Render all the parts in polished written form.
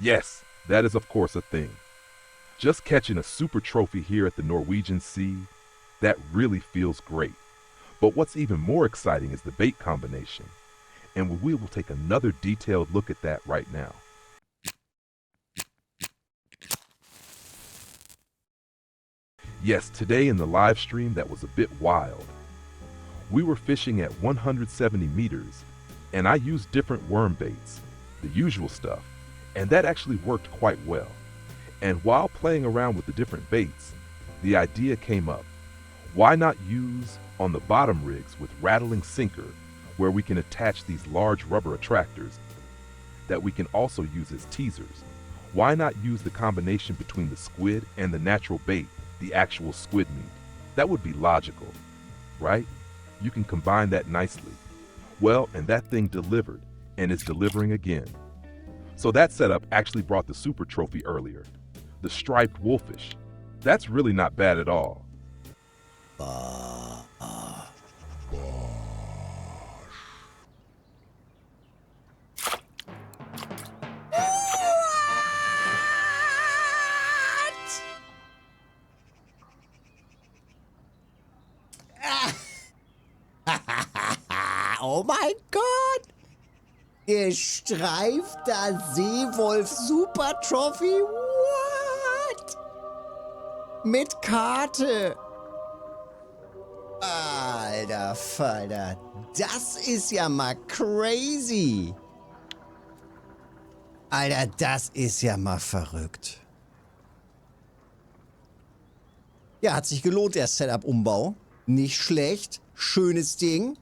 Yes, that is of course a thing. Just catching a super trophy here at the Norwegian Sea, that really feels great. But what's even more exciting is the bait combination, and we will take another detailed look at that right now. Yes, today in the live stream that was a bit wild. We were fishing at 170 meters, and I used different worm baits, the usual stuff, and that actually worked quite well. And while playing around with the different baits, the idea came up. Why not use on the bottom rigs with rattling sinker, where we can attach these large rubber attractors that we can also use as teasers? Why not use the combination between the squid and the natural bait, the actual squid meat? That would be logical, right? You can combine that nicely. Well, and that thing delivered, and is delivering again. So that setup actually brought the super trophy earlier, the striped wolffish. That's really not bad at all. Oh mein Gott! Gestreifter Seewolf Super Trophy. What? Mit Karte. Alter Falter. Das ist ja mal crazy. Alter, das ist ja mal verrückt. Ja, hat sich gelohnt, der Setup-Umbau. Nicht schlecht. Schönes Ding.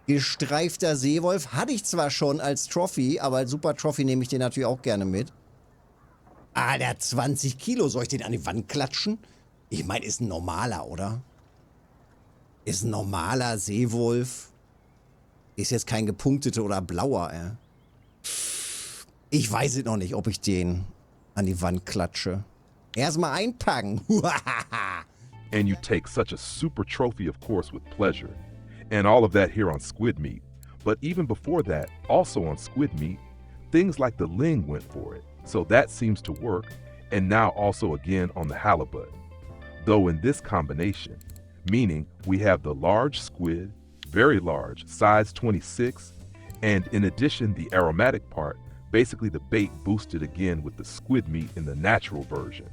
Gestreifter Seewolf hatte ich zwar schon als Trophy, aber als Super Trophy nehme ich den natürlich auch gerne mit. Alter, 20 Kilo. Soll ich den an die Wand klatschen? Ich meine, ist ein normaler, oder? Ist ein normaler Seewolf. Ist jetzt kein gepunkteter oder blauer, ey. Ich weiß es noch nicht, ob ich den an die Wand klatsche. Erstmal einpacken. And you take such a super trophy, of course, with pleasure. And all of that here on squid meat. But even before that, also on squid meat, things like the ling went for it. So that seems to work. And now also again on the halibut. Though in this combination, meaning we have the large squid, very large, size 26, and in addition the aromatic part, basically the bait boosted again with the squid meat in the natural version.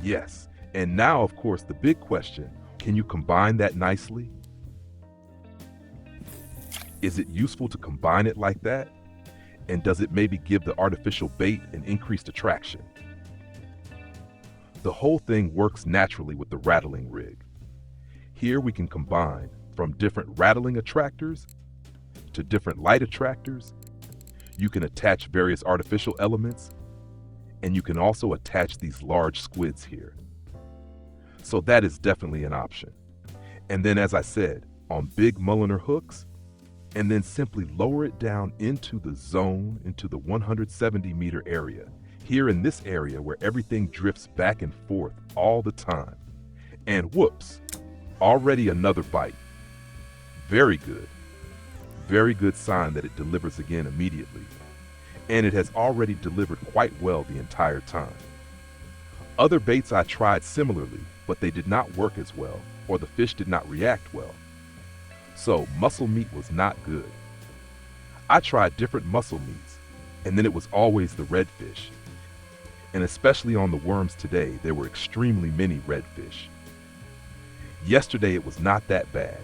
Yes, and now of course the big question, can you combine that nicely? Is it useful to combine it like that? And does it maybe give the artificial bait an increased attraction? The whole thing works naturally with the rattling rig. Here we can combine from different rattling attractors to different light attractors. You can attach various artificial elements, and you can also attach these large squids here. So that is definitely an option. And then as I said, on big Mulliner hooks, and then simply lower it down into the zone, into the 170-meter area, here in this area where everything drifts back and forth all the time. And whoops, already another bite. Very good. Very good sign that it delivers again immediately. And it has already delivered quite well the entire time. Other baits I tried similarly, but they did not work as well, or the fish did not react well. So mussel meat was not good. I tried different mussel meats, and then it was always the redfish. And especially on the worms today, there were extremely many redfish. Yesterday it was not that bad.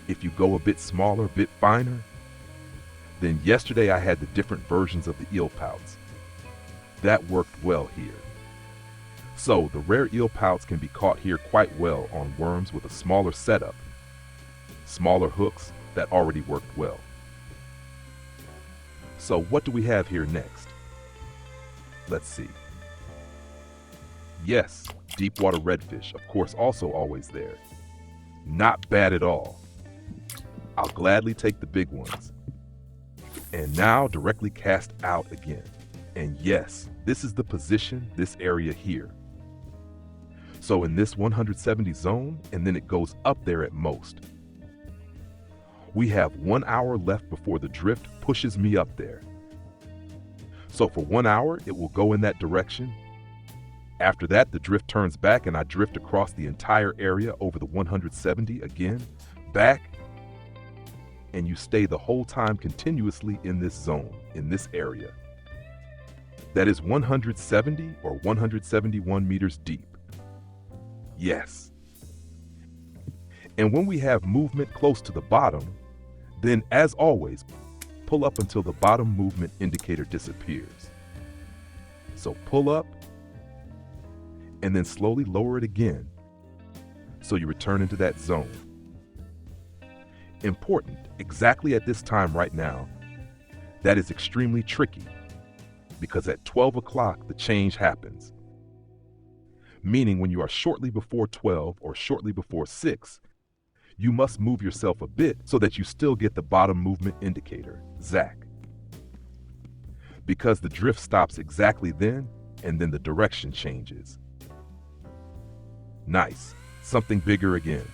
If you go a bit smaller, a bit finer, then yesterday I had the different versions of the eel pouts. That worked well here. So the rare eel pouts can be caught here quite well on worms with a smaller setup, smaller hooks that already worked well. So what do we have here next? Let's see. Yes, deep water redfish, of course, also always there. Not bad at all. I'll gladly take the big ones. And now directly cast out again. And yes, this is the position, this area here. So in this 170 zone, and then it goes up there at most. We have 1 hour left before the drift pushes me up there. So for 1 hour, it will go in that direction. After that, the drift turns back and I drift across the entire area over the 170 again, back, and you stay the whole time continuously in this zone, in this area. That is 170 or 171 meters deep. Yes. And when we have movement close to the bottom, then as always, pull up until the bottom movement indicator disappears. So pull up and then slowly lower it again so you return into that zone. Important, exactly at this time right now, that is extremely tricky because at 12 o'clock the change happens. Meaning when you are shortly before 12 or shortly before 6, you must move yourself a bit so that you still get the bottom movement indicator, ZAC. Because the drift stops exactly then, and then the direction changes. Nice, something bigger again.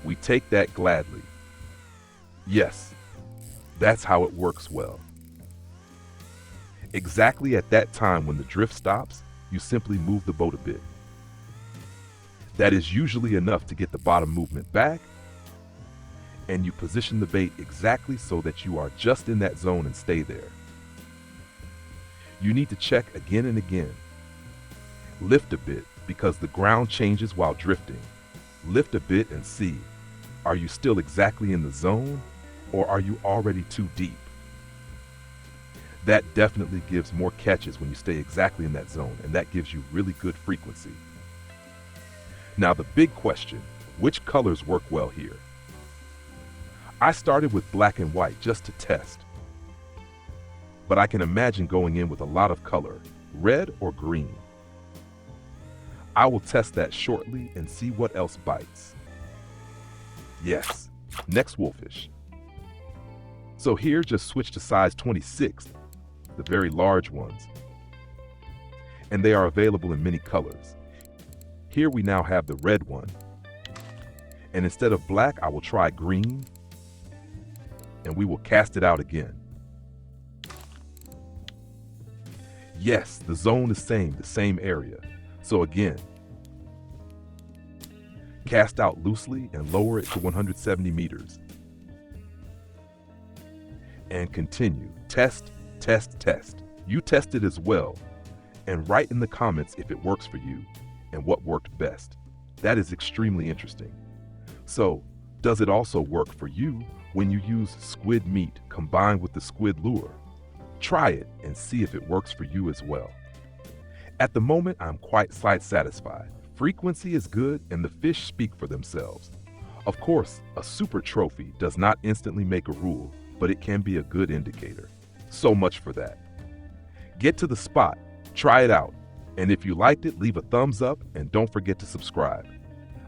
We take that gladly. Yes, that's how it works well. Exactly at that time when the drift stops, you simply move the boat a bit. That is usually enough to get the bottom movement back, and you position the bait exactly so that you are just in that zone and stay there. You need to check again and again. Lift a bit because the ground changes while drifting. Lift a bit and see, are you still exactly in the zone or are you already too deep? That definitely gives more catches when you stay exactly in that zone, and that gives you really good frequency. Now the big question, which colors work well here? I started with black and white just to test, but I can imagine going in with a lot of color, red or green. I will test that shortly and see what else bites. Yes, next wolfish. So here just switch to size 26, the very large ones, and they are available in many colors. Here we now have the red one, and instead of black, I will try green, and we will cast it out again. Yes, the zone is the same area. So again, cast out loosely and lower it to 170 meters. And continue, test, test, test. You test it as well, and write in the comments if it works for you and what worked best. That is extremely interesting. So, does it also work for you when you use squid meat combined with the squid lure? Try it and see if it works for you as well. At the moment, I'm quite sight satisfied. Frequency is good and the fish speak for themselves. Of course, a super trophy does not instantly make a rule, but it can be a good indicator. So much for that. Get to the spot, try it out, and if you liked it, leave a thumbs up and don't forget to subscribe.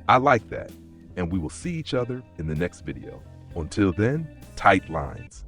I like that, and we will see each other in the next video. Until then, tight lines.